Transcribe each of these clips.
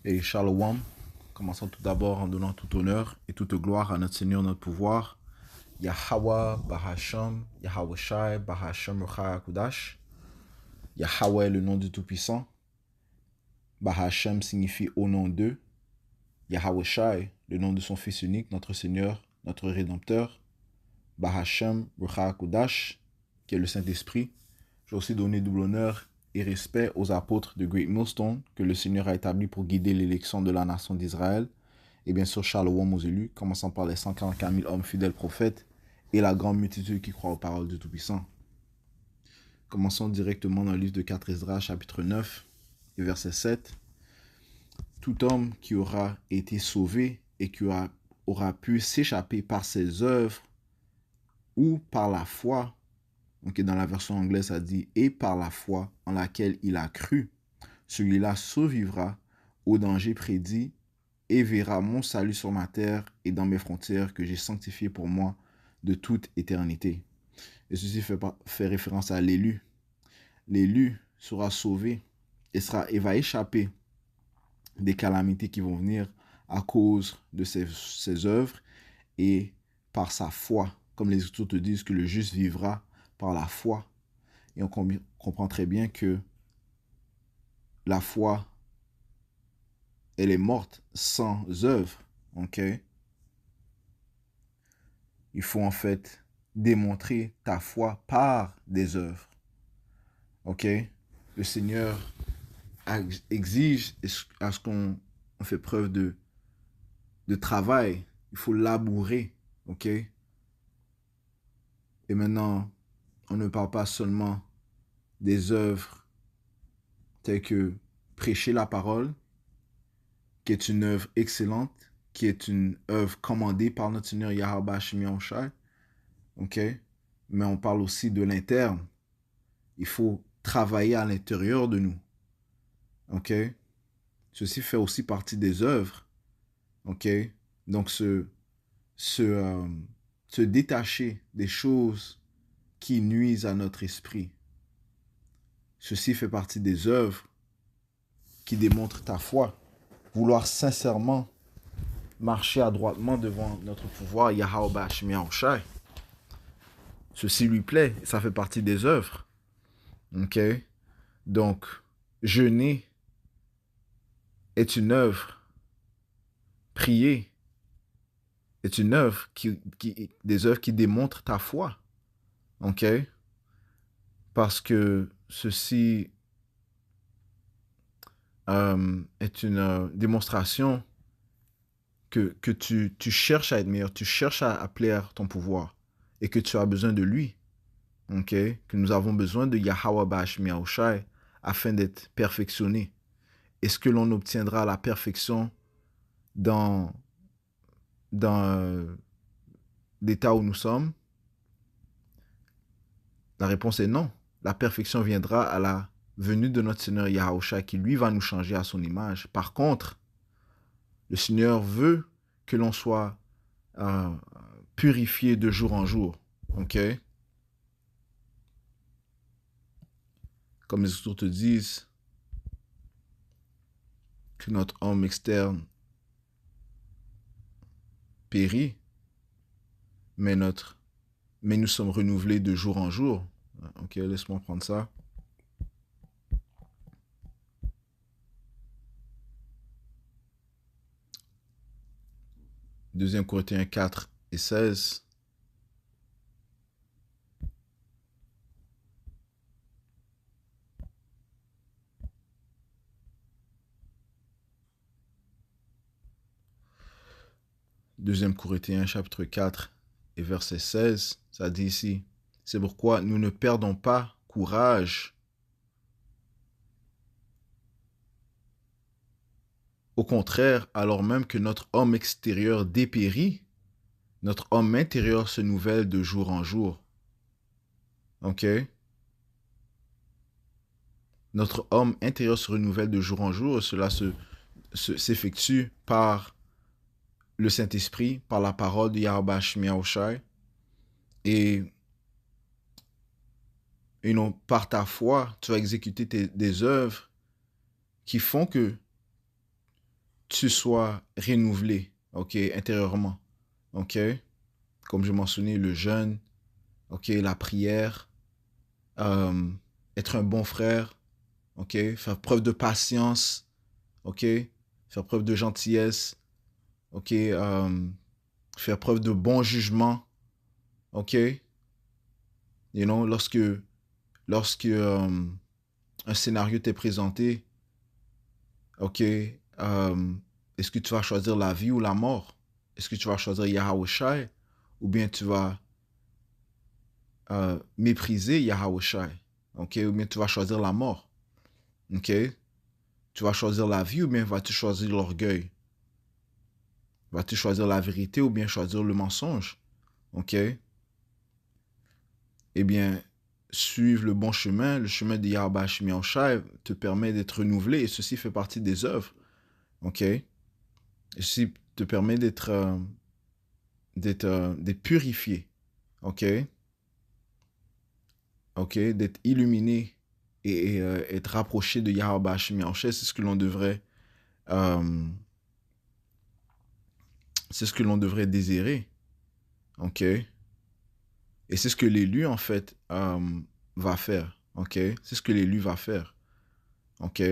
Et Shalom, commençons tout d'abord en donnant tout honneur et toute gloire à notre Seigneur, notre pouvoir, Yahweh Bahasham, Yahweh Shai Bahasham Rucha Kudash. Yahweh est le nom du Tout-Puissant. Bahasham signifie au nom d'eux. Yahweh Shai, le nom de son Fils unique, notre Seigneur, notre Rédempteur. Bahasham Rucha Kudash, qui est le Saint-Esprit. J'ai aussi donné double honneur et respect aux apôtres de Great Millstone que le Seigneur a établi pour guider l'élection de la nation d'Israël. Et bien sûr, Shalom aux élus, commençant par les 144 000 hommes fidèles prophètes et la grande multitude qui croit aux paroles du Tout-Puissant. Commençons directement dans le livre de 4 Esdras, chapitre 9 et verset 7. Tout homme qui aura été sauvé et qui aura pu s'échapper par ses œuvres ou par la foi, donc dans la version anglaise, ça dit « et par la foi en laquelle il a cru, celui-là survivra au danger prédit et verra mon salut sur ma terre et dans mes frontières que j'ai sanctifiées pour moi de toute éternité. » Et ceci fait référence à l'élu. L'élu sera sauvé et va échapper des calamités qui vont venir à cause de ses œuvres et par sa foi. Comme les Écritures te disent que le juste vivra par la foi. Et on comprend très bien que la foi, elle est morte sans œuvre. Ok? Il faut en fait démontrer ta foi par des œuvres. Ok? Le Seigneur exige à ce qu'on fait preuve de travail. Il faut labourer. Ok? Et maintenant, on ne parle pas seulement des œuvres telles que prêcher la parole, qui est une œuvre excellente, qui est une œuvre commandée par notre Seigneur Yahweh Shemi Shai. Ok? Mais on parle aussi de l'interne. Il faut travailler à l'intérieur de nous. Ok? Ceci fait aussi partie des œuvres. Ok? Donc, se détacher des choses qui nuisent à notre esprit. Ceci fait partie des œuvres qui démontrent ta foi. Vouloir sincèrement marcher adroitement devant notre pouvoir, Yahweh Shemi Shai. Ceci lui plaît, et ça fait partie des œuvres. Ok? Donc, jeûner est une œuvre. Prier est une œuvre des œuvres qui démontrent ta foi. Ok? Parce que ceci est une démonstration que tu cherches à être meilleur, tu cherches à plaire ton pouvoir et que tu as besoin de lui. Ok? Que nous avons besoin de Yahweh Bashmi Shai afin d'être perfectionnés. Est-ce que l'on obtiendra la perfection dans l'état où nous sommes? La réponse est non. La perfection viendra à la venue de notre Seigneur Yahushua qui lui va nous changer à son image. Par contre, le Seigneur veut que l'on soit purifié de jour en jour. Ok? Comme les Écritures te disent que notre homme externe périt, mais nous sommes renouvelés de jour en jour. Ok, laisse-moi prendre ça. Deuxième Corinthiens 4 et 16. Deuxième Corinthiens chapitre 4 et verset 16, ça dit ici, c'est pourquoi nous ne perdons pas courage. Au contraire, alors même que notre homme extérieur dépérit, notre homme intérieur se nouvelle de jour en jour. Ok? Notre homme intérieur se renouvelle de jour en jour, cela s'effectue par le Saint-Esprit, par la parole de Yahweh Shemi Shai, et non, par ta foi, tu vas exécuter des œuvres qui font que tu sois renouvelé, ok, intérieurement, ok? Comme je mentionnais, le jeûne, ok, la prière, euh, être un bon frère, ok? Faire preuve de patience, ok? Faire preuve de gentillesse, ok? Faire preuve de bon jugement, ok? You know, lorsque un scénario t'est présenté, ok, est-ce que tu vas choisir la vie ou la mort? Est-ce que tu vas choisir Yahweh Shai ou bien tu vas mépriser Yahweh Shai? Ok, ou bien tu vas choisir la mort? Ok, tu vas choisir la vie ou bien vas-tu choisir l'orgueil? Vas-tu choisir la vérité ou bien choisir le mensonge? Ok, eh bien, suivre le bon chemin, le chemin de Yahweh Shai te permet d'être renouvelé et ceci fait partie des œuvres. Ok, et ceci te permet d'être purifié. Ok, ok, d'être illuminé et être rapproché de Yahweh Hashem Yahushua, euh, c'est ce que l'on devrait désirer, ok, et c'est ce que l'élu en fait va faire, ok, c'est ce que l'élu va faire, ok,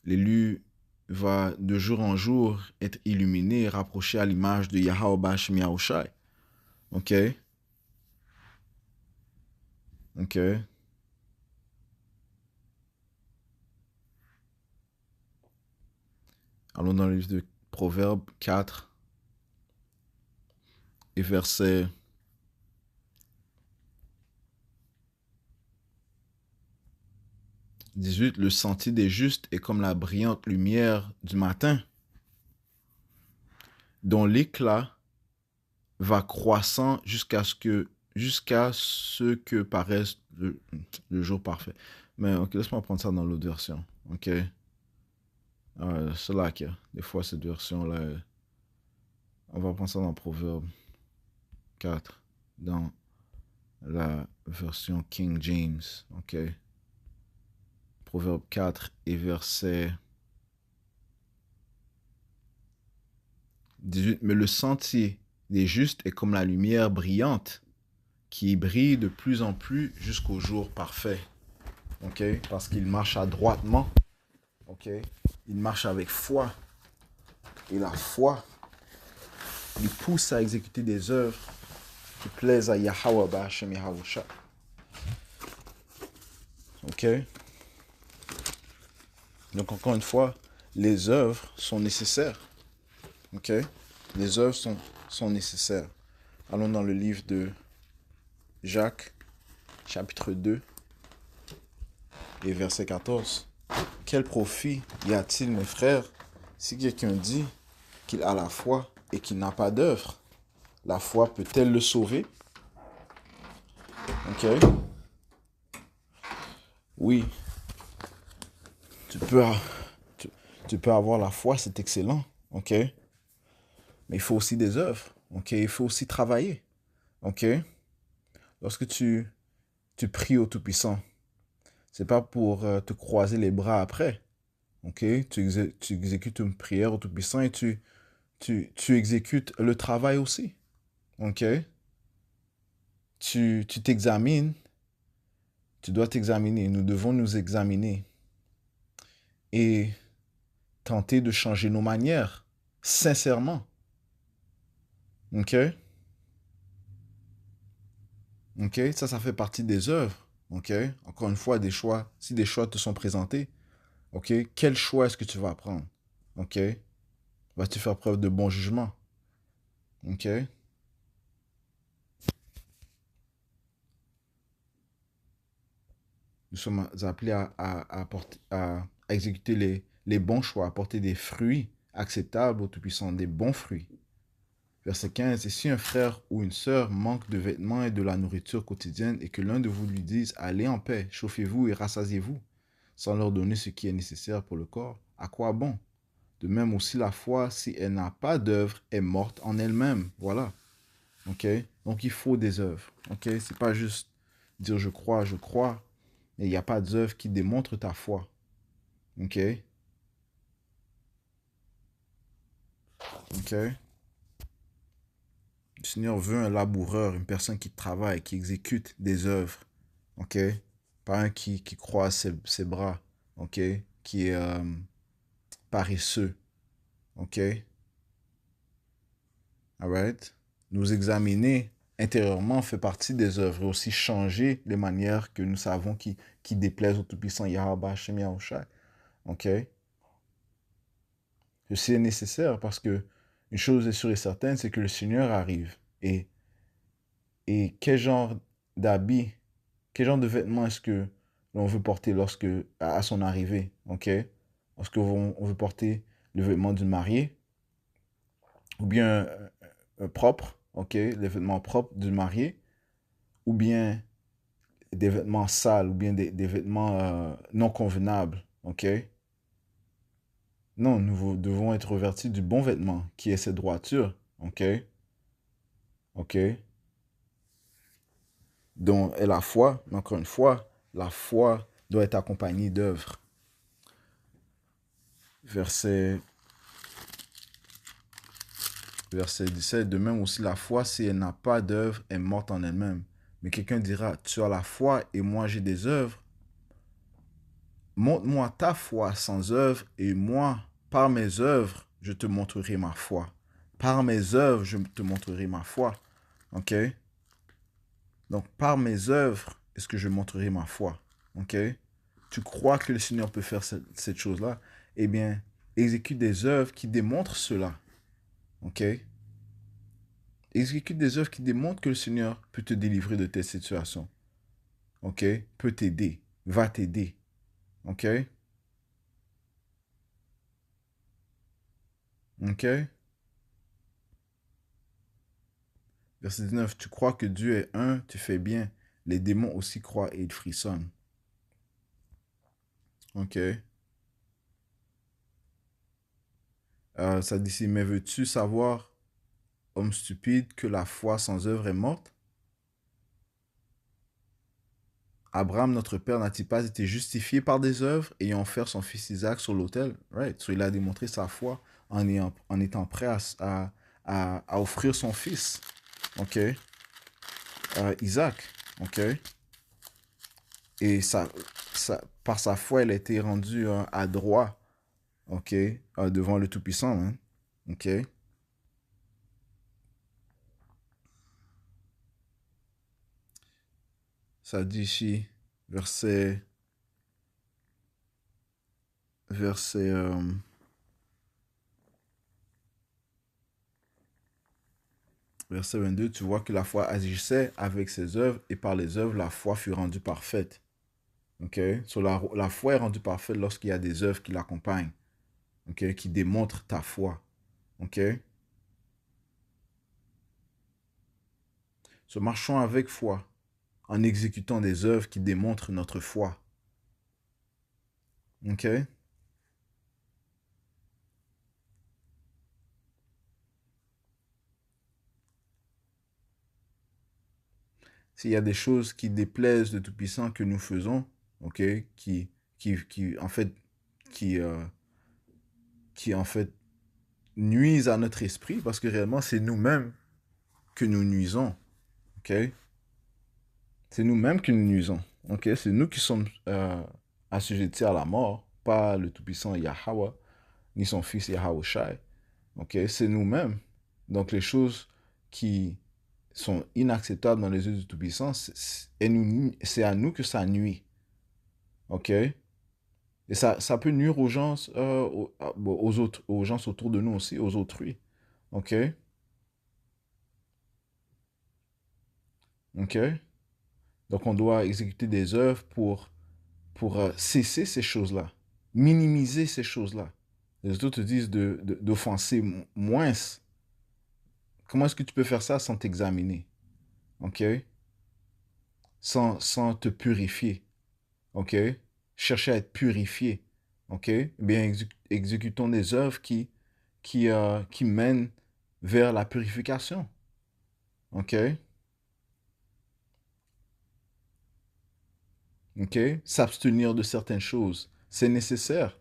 l'élu va de jour en jour être illuminé et rapproché à l'image de Yahweh Hashem Yahushua, ok, ok. Allons dans le livre de Proverbes 4 et verset 18. Le sentier des justes est comme la brillante lumière du matin, dont l'éclat va croissant jusqu'à ce que paraisse le jour parfait. Mais ok, laisse-moi prendre ça dans l'autre version. Ok. C'est là qu'il y a des fois cette version-là. On va prendre ça dans Proverbe 4, dans la version King James. Ok. Proverbe 4 et verset 18. Mais le sentier des justes est comme la lumière brillante qui brille de plus en plus jusqu'au jour parfait. Ok? Parce qu'il marche adroitement. Ok? Il marche avec foi. Et la foi lui pousse à exécuter des œuvres qui plaisent à Yahweh Ba'Hashem Yahushua. Ok? Donc encore une fois, les œuvres sont nécessaires. Ok? Les œuvres sont nécessaires. Allons dans le livre de Jacques, chapitre 2 et verset 14. Quel profit y a-t-il, mes frères, si quelqu'un dit qu'il a la foi et qu'il n'a pas d'œuvre? La foi peut-elle le sauver? Ok? Oui, tu peux, tu peux avoir la foi, c'est excellent. Ok? Mais il faut aussi des œuvres. Ok? Il faut aussi travailler. Ok? Lorsque tu pries au Tout-Puissant, c'est pas pour te croiser les bras après. Ok? Tu exécutes une prière au Tout-Puissant et tu exécutes le travail aussi. Ok? Tu t'examines, tu dois t'examiner, nous devons nous examiner et tenter de changer nos manières, sincèrement. Ok? Ok? Ça fait partie des œuvres. Ok? Encore une fois, des choix. Si des choix te sont présentés, ok? Quel choix est-ce que tu vas prendre? Ok? Vas-tu faire preuve de bon jugement? Ok? Nous sommes appelés à exécuter les bons choix, à apporter des fruits acceptables au Tout-Puissant, des bons fruits. Verset 15. Et si un frère ou une sœur manque de vêtements et de la nourriture quotidienne et que l'un de vous lui dise, allez en paix, chauffez-vous et rassasiez-vous, sans leur donner ce qui est nécessaire pour le corps, à quoi bon? De même aussi la foi, si elle n'a pas d'œuvre, est morte en elle-même. Voilà. Ok? Donc il faut des œuvres. Ok? C'est pas juste dire je crois, mais il n'y a pas d'œuvre qui démontre ta foi. Ok? Ok? Le Seigneur veut un laboureur, une personne qui travaille, qui exécute des œuvres. Ok? Pas un qui croise ses bras. Ok? Qui est paresseux. Ok? Alright? Nous examiner intérieurement fait partie des œuvres et aussi changer les manières que nous savons qui déplaisent au Tout-Puissant Yahweh Hashem Yahushua. Ok? Ceci est nécessaire parce que une chose est sûre et certaine, c'est que le Seigneur arrive. Et quel genre d'habit, quel genre de vêtements est-ce que l'on veut porter lorsque à son arrivée? Ok? Lorsque on veut porter le vêtement d'une mariée ou bien propre, ok? Les vêtements propres d'une mariée ou bien des vêtements sales ou bien des vêtements non convenables, ok? Non, nous devons être revêtus du bon vêtement qui est cette droiture, ok? Ok? Dont est la foi, mais encore une fois, la foi doit être accompagnée d'œuvres. Verset, verset 17, de même aussi la foi, si elle n'a pas d'œuvre, est morte en elle-même. Mais quelqu'un dira, tu as la foi et moi j'ai des œuvres. Montre-moi ta foi sans œuvre et moi, par mes œuvres, je te montrerai ma foi. Par mes œuvres, je te montrerai ma foi. Ok? Donc, par mes œuvres, est-ce que je montrerai ma foi? Ok? Tu crois que le Seigneur peut faire cette chose-là? Eh bien, exécute des œuvres qui démontrent cela. Ok? Exécute des œuvres qui démontrent que le Seigneur peut te délivrer de tes situations. Ok? Peut t'aider. Va t'aider. Ok? Ok? Verset 19. Tu crois que Dieu est un, tu fais bien. Les démons aussi croient et ils frissonnent. Ok? Ça dit ici, mais veux-tu savoir, homme stupide, que la foi sans œuvre est morte? Abraham, notre père, n'a-t-il pas été justifié par des œuvres, ayant offert son fils Isaac sur l'autel? Right. So, il a démontré sa foi en étant prêt à offrir son fils. OK? Isaac. OK? Et par sa foi, elle a été rendue à droit. OK? Devant le Tout-Puissant. Hein? OK? Ça dit ici, verset, verset, verset 22, tu vois que la foi agissait avec ses œuvres et par les œuvres, la foi fut rendue parfaite. Ok? So, la foi est rendue parfaite lorsqu'il y a des œuvres qui l'accompagnent, ok? Qui démontrent ta foi. Ok? So, marchons avec foi en exécutant des œuvres qui démontrent notre foi. Ok? S'il y a des choses qui déplaisent le Tout-Puissant que nous faisons, ok? En fait, qui, euh, qui en fait nuisent à notre esprit, parce que réellement, c'est nous-mêmes que nous nuisons. Ok? C'est nous-mêmes qui nous nuisons. Ok? C'est nous qui sommes assujettis à la mort, pas le Tout-Puissant Yahweh, ni son fils Yahushai. Ok? C'est nous-mêmes. Donc les choses qui sont inacceptables dans les yeux du Tout-Puissant, c'est à nous que ça nuit. Ok? Et ça peut nuire aux gens, aux autres, aux gens autour de nous aussi, aux autrui. Ok? Ok? Donc on doit exécuter des œuvres pour cesser ces choses-là, minimiser ces choses-là. Les autres te disent d'offenser moins. Comment est-ce que tu peux faire ça sans t'examiner? OK? Sans te purifier. OK? Chercher à être purifié. OK? Eh bien, exécutons des œuvres qui mènent vers la purification. OK? OK? S'abstenir de certaines choses. C'est nécessaire.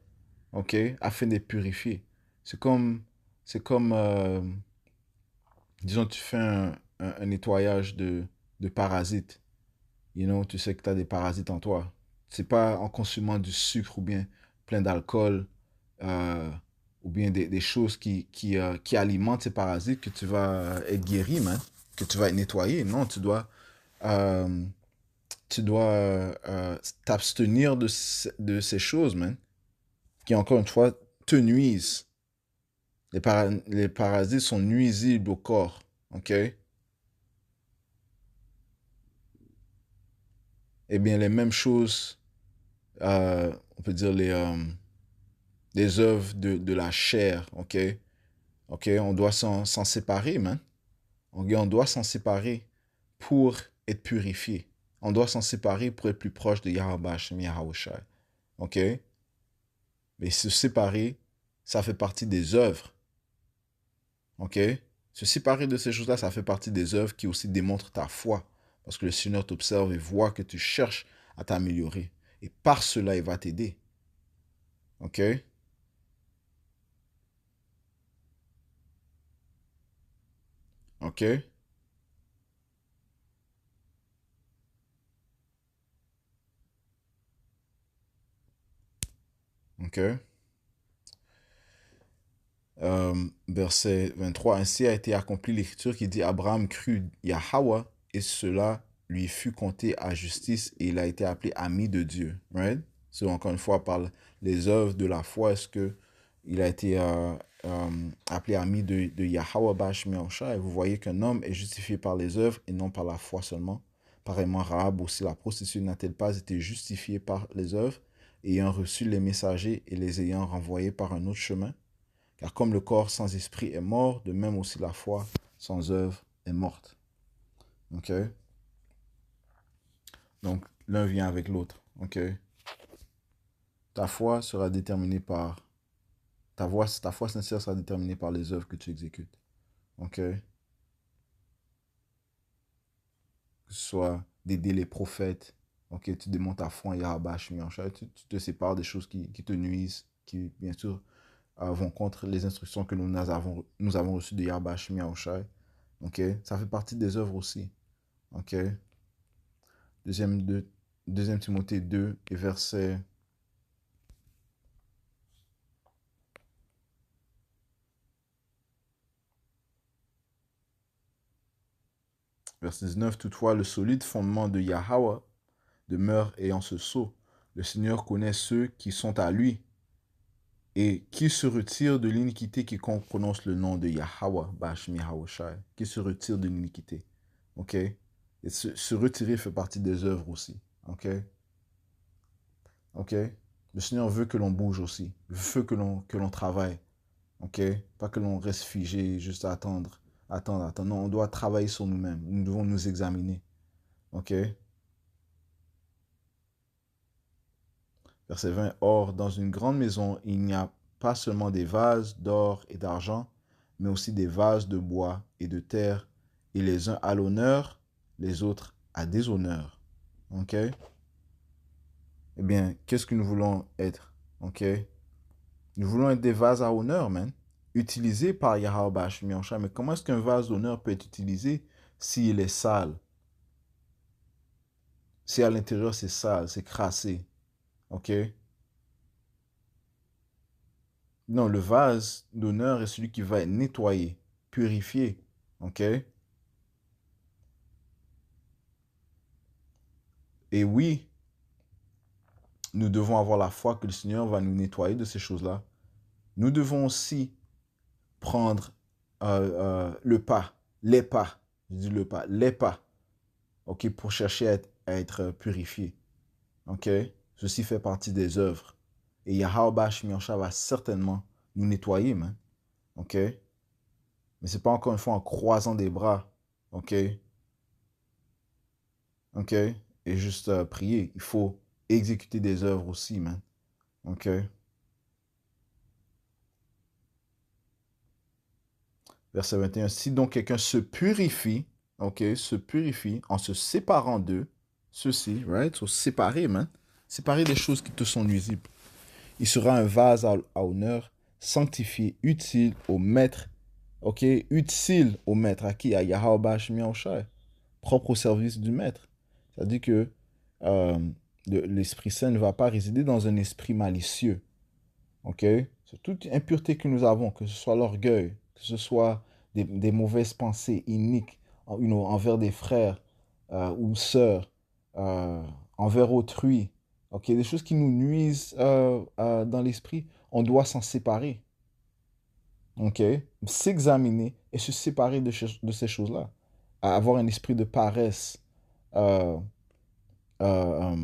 OK? Afin d'être purifié. C'est comme, c'est comme, disons, tu fais un nettoyage de parasites. Tu sais que tu as des parasites en toi. C'est pas en consommant du sucre ou bien plein d'alcool euh, ou bien des choses qui alimentent ces parasites que tu vas être guéri, man, que tu vas être nettoyé. Non, euh, tu dois t'abstenir de ces choses, man, qui encore une fois te nuisent. Les parasites sont nuisibles au corps, ok? Eh bien, les mêmes choses, on peut dire les œuvres de la chair, ok? Ok, on doit s'en séparer, man. Ok, on doit s'en séparer pour être purifié. On doit s'en séparer pour être plus proche de Yahweh Hashem Yahawashi. Ok? Mais se séparer, ça fait partie des œuvres. Ok? Se séparer de ces choses-là, ça fait partie des œuvres qui aussi démontrent ta foi. Parce que le Seigneur t'observe et voit que tu cherches à t'améliorer. Et par cela, il va t'aider. Ok? Ok? Ok? Verset 23. Ainsi a été accomplie l'écriture qui dit Abraham crut Yahweh et cela lui fut compté à justice et il a été appelé ami de Dieu. Right? So, encore une fois, par les œuvres de la foi, est-ce que il a été appelé ami de Yahweh Bashmi Osha? Et vous voyez qu'un homme est justifié par les œuvres et non par la foi seulement. Pareillement, Rahab aussi, la prostituée, n'a-t-elle pas été justifiée par les œuvres, ayant reçu les messagers et les ayant renvoyés par un autre chemin? Car comme le corps sans esprit est mort, de même aussi la foi sans œuvre est morte. Ok? Donc, l'un vient avec l'autre. Ok? Ta foi sera déterminée par... ta foi sincère sera déterminée par les œuvres que tu exécutes. Ok? Que ce soit d'aider les prophètes. Ok? Tu démontres ta foi en Yahweh, tu te sépares des choses qui te nuisent, qui, bien sûr, vont contre les instructions que nous avons reçues de Yahweh Shai. Ok? Ça fait partie des œuvres aussi. Ok? Deuxième, deuxième Timothée 2 et verset 19. Toutefois, le solide fondement de Yahweh demeure et en ce sceau. Le Seigneur connaît ceux qui sont à lui et qui se retirent de l'iniquité quiconque prononce le nom de Yahweh, Bashmi Haoshai, qui se retire de l'iniquité. Ok? Et se retirer fait partie des œuvres aussi. Ok? Ok? Le Seigneur veut que l'on bouge aussi. Il veut que l'on travaille. Ok? Pas que l'on reste figé juste à attendre. Attendre. Non, on doit travailler sur nous-mêmes. Nous devons nous examiner. Ok? Verset 20. Or, dans une grande maison, il n'y a pas seulement des vases d'or et d'argent, mais aussi des vases de bois et de terre, et les uns à l'honneur, les autres à déshonneur. Ok? Eh bien, qu'est-ce que nous voulons être? Ok? Nous voulons être des vases à honneur, man. Utilisés par Yahweh Bashmi en mais comment est-ce qu'un vase d'honneur peut être utilisé s'il est sale? Si à l'intérieur c'est sale, c'est crassé. Ok? Non, le vase d'honneur est celui qui va être nettoyé, purifié. Ok? Et oui, nous devons avoir la foi que le Seigneur va nous nettoyer de ces choses-là. Nous devons aussi prendre le pas, les pas, je dis le pas, les pas, ok, pour chercher à être purifié. Ok? Ceci fait partie des œuvres. Et Yahweh Bash Miansha va certainement nous nettoyer, man. Ok? Mais c'est pas encore une fois en croisant des bras. Ok? Ok? Et juste prier. Il faut exécuter des œuvres aussi, man. Ok? Verset 21. Si donc quelqu'un se purifie, ok, se purifie en se séparant d'eux, ceci, right? So, séparer, man. Séparer des choses qui te sont nuisibles. Il sera un vase à honneur, sanctifié, utile au maître. Ok, utile au maître. À qui? À Yahweh Bashmi Shai. Propre au service du maître. C'est-à-dire que euh, l'Esprit Saint ne va pas résider dans un esprit malicieux. Ok? C'est toute impureté que nous avons, que ce soit l'orgueil, que ce soit des mauvaises pensées iniques envers des frères ou sœurs, envers autrui. Ok? Des choses qui nous nuisent dans l'esprit, on doit s'en séparer. Ok? S'examiner et se séparer de ces choses-là. Avoir un esprit de paresse, euh, euh,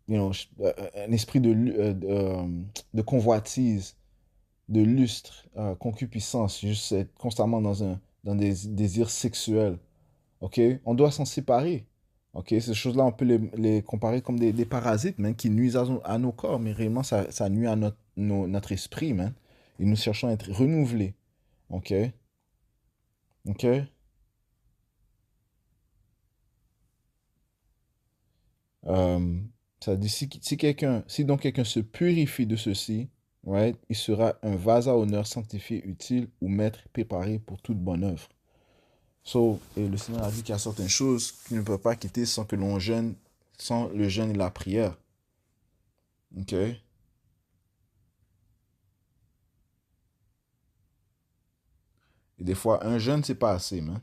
un esprit de convoitise, de lustre, concupiscence, juste être constamment dans des désirs sexuels. Ok? On doit s'en séparer. Ok? Ces choses-là, on peut les comparer comme des parasites, man, qui nuisent à nos corps, mais réellement, ça nuit à notre esprit, man. Et nous cherchons à être renouvelés. Ok? Ok? Euh, Ça dit, si donc quelqu'un se purifie de ceci, right, il sera un vase à honneur sanctifié, utile ou maître préparé pour toute bonne œuvre. So, et le Seigneur a dit qu'il y a certaines choses qu'il ne peut pas quitter sans que l'on jeûne, sans le jeûne et la prière. Ok? Et des fois, un jeûne, c'est pas assez, man.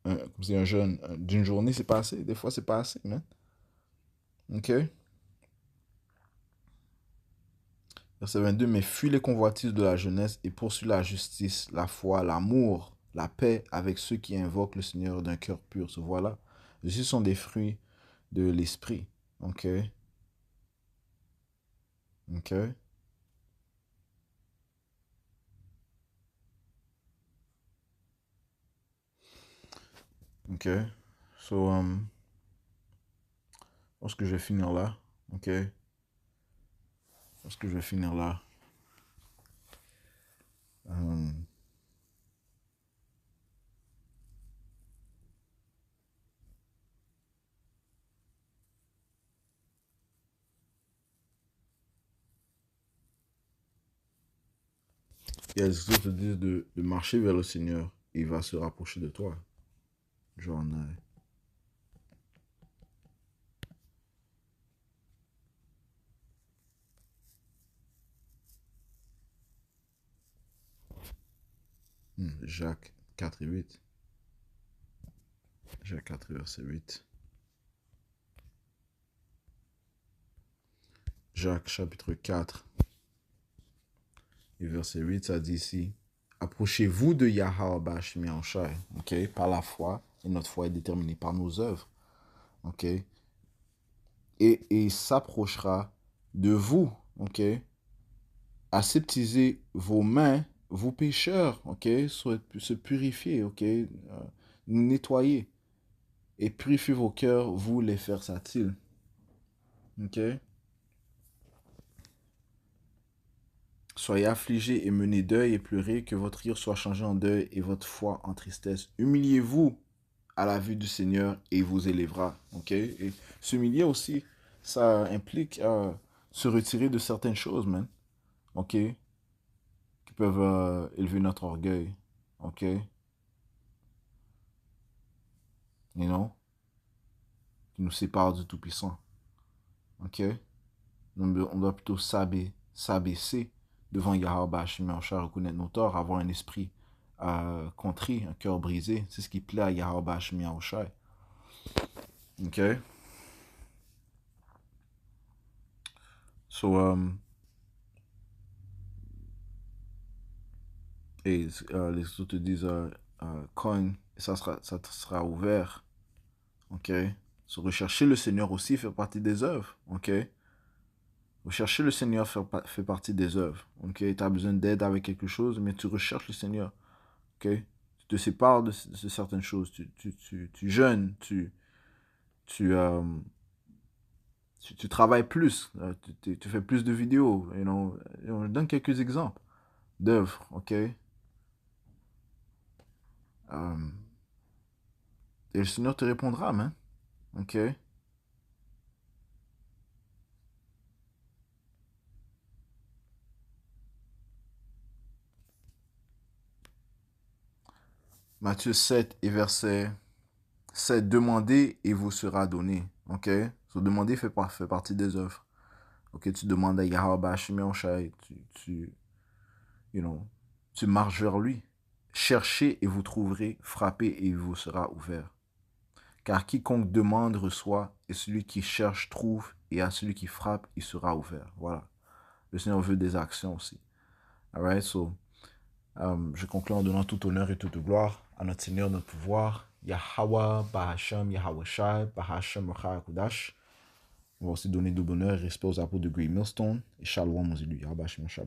Comme c'est un jeûne d'une journée, c'est pas assez. Des fois, c'est pas assez, man. Ok? Verset 22, mais fuis les convoitises de la jeunesse et poursuis la justice, la foi, l'amour, la paix avec ceux qui invoquent le Seigneur d'un cœur pur. So, voilà. Ceux sont des fruits de l'esprit. Ok? Ok? Ok? So, je pense que je vais finir là. Ok? Je pense que je vais finir là. Um, Il y a des choses qui te disent de marcher vers le Seigneur. Il va se rapprocher de toi. Genre, Jacques 4 et 8. Jacques 4, verset 8. Jacques chapitre 4 et verset 8, ça dit ici, approchez-vous de Yahweh Bashmi Shai, ok, par la foi, et notre foi est déterminée par nos œuvres, ok, et il s'approchera de vous, ok, aseptisez vos mains, vous pécheurs, ok, se purifier, ok, nettoyer, et purifiez vos cœurs, vous les versatiles, ok. Soyez affligés et menez deuil et pleurez, que votre rire soit changé en deuil et votre foi en tristesse. Humiliez-vous à la vue du Seigneur et il vous élèvera. Ok? Et s'humilier aussi, ça implique se retirer de certaines choses, man. Ok? Qui peuvent élever notre orgueil. Ok? You know? Qui nous séparent du Tout-Puissant. Ok? On doit plutôt s'abaisser devant Yahweh Bashim Yahushua, reconnaître nos torts, avoir un esprit contrit, un cœur brisé. C'est ce qui plaît à Yahweh Bashim Yahushua. Ok? So, et les autres te disent coin, ça sera ouvert. Ok? So, rechercher le Seigneur aussi fait partie des œuvres. Ok? Rechercher le Seigneur fait partie des œuvres. Ok? Tu as besoin d'aide avec quelque chose, mais tu recherches le Seigneur. Ok? Tu te sépares de certaines choses. Tu jeûnes, tu, euh, tu travailles plus. Tu fais plus de vidéos. Je donne quelques exemples d'œuvres. Ok? Euh, et le Seigneur te répondra, man. Ok? Matthieu 7 et verset 7. Demandez et vous sera donné. Ok? So, demander fait partie des œuvres. Ok? Tu demandes à Yahweh Bashim Yahushai, you know, tu marches vers lui. Cherchez et vous trouverez. Frappez et il vous sera ouvert. Car quiconque demande reçoit, et celui qui cherche trouve, et à celui qui frappe, il sera ouvert. Voilà. Le Seigneur veut des actions aussi. Alright, so, je conclue en donnant tout honneur et toute gloire à notre Seigneur, notre pouvoir, Yahweh, Bahasham, Yahweh Shai, Bahasham, Rachar Kudash. On va aussi donner de bonheur et respect aux apôtres de Grey Millstone, et Shalom aux élus, Yahweh Shai,